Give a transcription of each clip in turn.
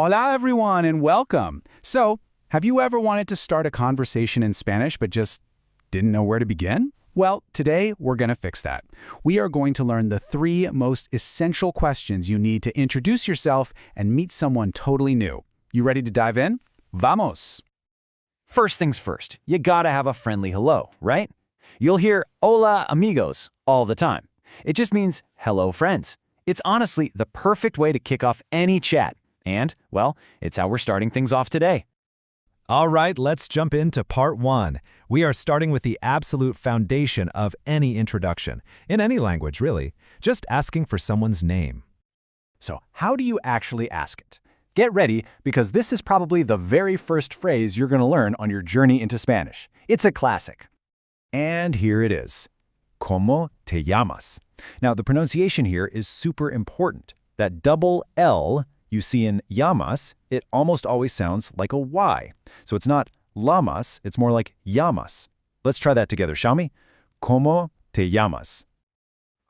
Hola everyone and welcome. So, have you ever wanted to start a conversation in Spanish but just didn't know where to begin? Well, today we're going to fix that. We are going to learn the 3 most essential questions you need to introduce yourself and meet someone totally new. You ready to dive in? Vamos! First things first, you gotta have a friendly hello, right? You'll hear Hola, amigos all the time. It just means hello, friends. It's honestly the perfect way to kick off any chat. And, well, it's how we're starting things off today. All right, let's jump into part 1. We are starting with the absolute foundation of any introduction, in any language really, just asking for someone's name. So how do you actually ask it? Get ready, because this is probably the very first phrase you're going to learn on your journey into Spanish. It's a classic. And here it is. ¿Cómo te llamas? Now, the pronunciation here is super important. That double L you see in llamas, it almost always sounds like a Y. So it's not llamas, it's more like llamas. Let's try that together, shall we? ¿Cómo te llamas?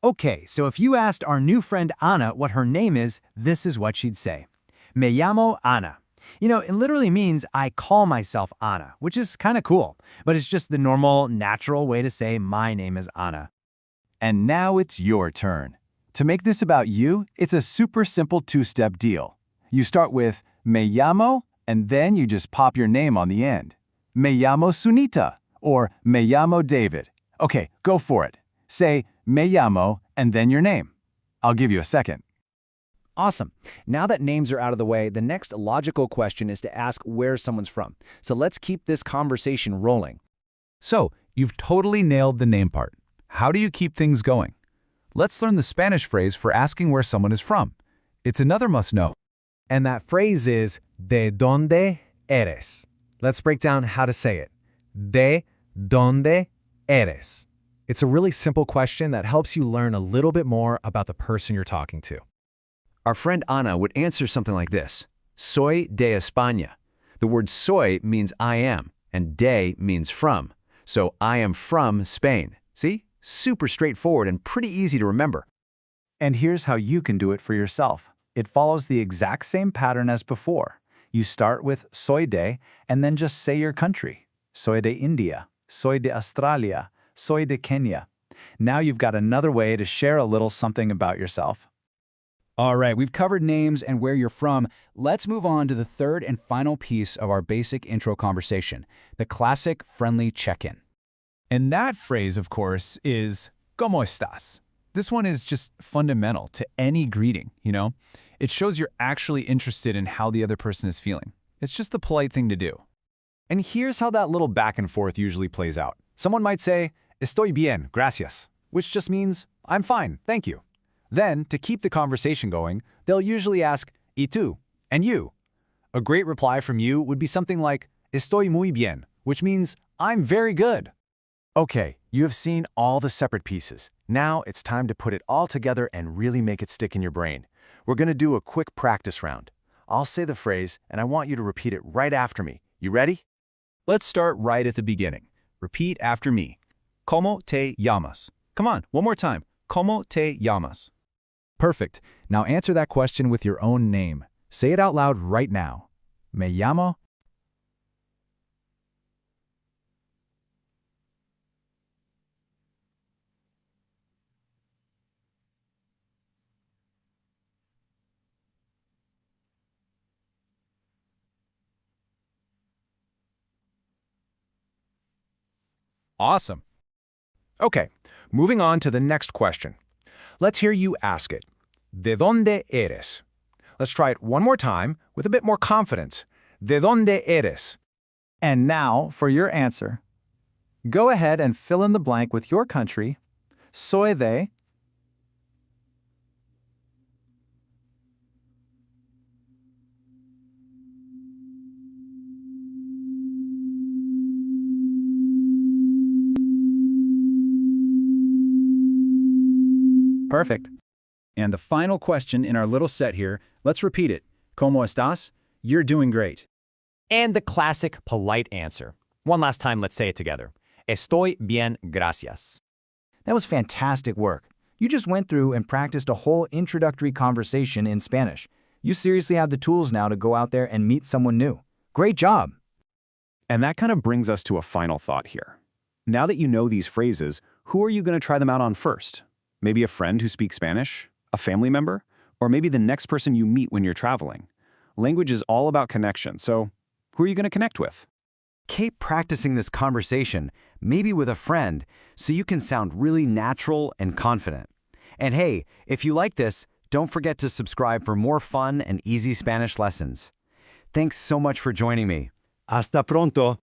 Okay, so if you asked our new friend Ana what her name is, this is what she'd say. Me llamo Ana. You know, it literally means I call myself Ana, which is kind of cool, but it's just the normal, natural way to say my name is Ana. And now it's your turn. To make this about you, it's a super simple 2-step deal. You start with me llamo, and then you just pop your name on the end. Me llamo Sunita, or me llamo David. Okay, go for it. Say me llamo, and then your name. I'll give you a second. Awesome. Now that names are out of the way, the next logical question is to ask where someone's from. So let's keep this conversation rolling. So, you've totally nailed the name part. How do you keep things going? Let's learn the Spanish phrase for asking where someone is from. It's another must-know. And that phrase is ¿de dónde eres? Let's break down how to say it. ¿De dónde eres? It's a really simple question that helps you learn a little bit more about the person you're talking to. Our friend Ana would answer something like this. Soy de España. The word soy means I am, and de means from. So I am from Spain. See? Super straightforward and pretty easy to remember. And here's how you can do it for yourself. It follows the exact same pattern as before. You start with soy de, and then just say your country. Soy de India, soy de Australia, soy de Kenya. Now you've got another way to share a little something about yourself. All right, we've covered names and where you're from. Let's move on to the third and final piece of our basic intro conversation, the classic friendly check-in. And that phrase, of course, is ¿Cómo estás? This one is just fundamental to any greeting, you know? It shows you're actually interested in how the other person is feeling. It's just the polite thing to do. And here's how that little back and forth usually plays out. Someone might say, Estoy bien, gracias, which just means, I'm fine, thank you. Then, to keep the conversation going, they'll usually ask, ¿Y tú? And you? A great reply from you would be something like, Estoy muy bien, which means, I'm very good. Okay, you have seen all the separate pieces. Now it's time to put it all together and really make it stick in your brain. We're going to do a quick practice round. I'll say the phrase, and I want you to repeat it right after me. You ready? Let's start right at the beginning. Repeat after me. ¿Cómo te llamas? Come on, one more time. ¿Cómo te llamas? Perfect. Now answer that question with your own name. Say it out loud right now. Me llamo. Awesome. Okay, moving on to the next question. Let's hear you ask it. ¿De dónde eres? Let's try it one more time with a bit more confidence. ¿De dónde eres? And now for your answer. Go ahead and fill in the blank with your country. Soy de. Perfect. And the final question in our little set here, let's repeat it. ¿Cómo estás? You're doing great. And the classic polite answer. One last time, let's say it together. Estoy bien, gracias. That was fantastic work. You just went through and practiced a whole introductory conversation in Spanish. You seriously have the tools now to go out there and meet someone new. Great job! And that kind of brings us to a final thought here. Now that you know these phrases, who are you going to try them out on first? Maybe a friend who speaks Spanish? A family member? Or maybe the next person you meet when you're traveling? Language is all about connection, so who are you going to connect with? Keep practicing this conversation, maybe with a friend, so you can sound really natural and confident. And hey, if you like this, don't forget to subscribe for more fun and easy Spanish lessons. Thanks so much for joining me. Hasta pronto.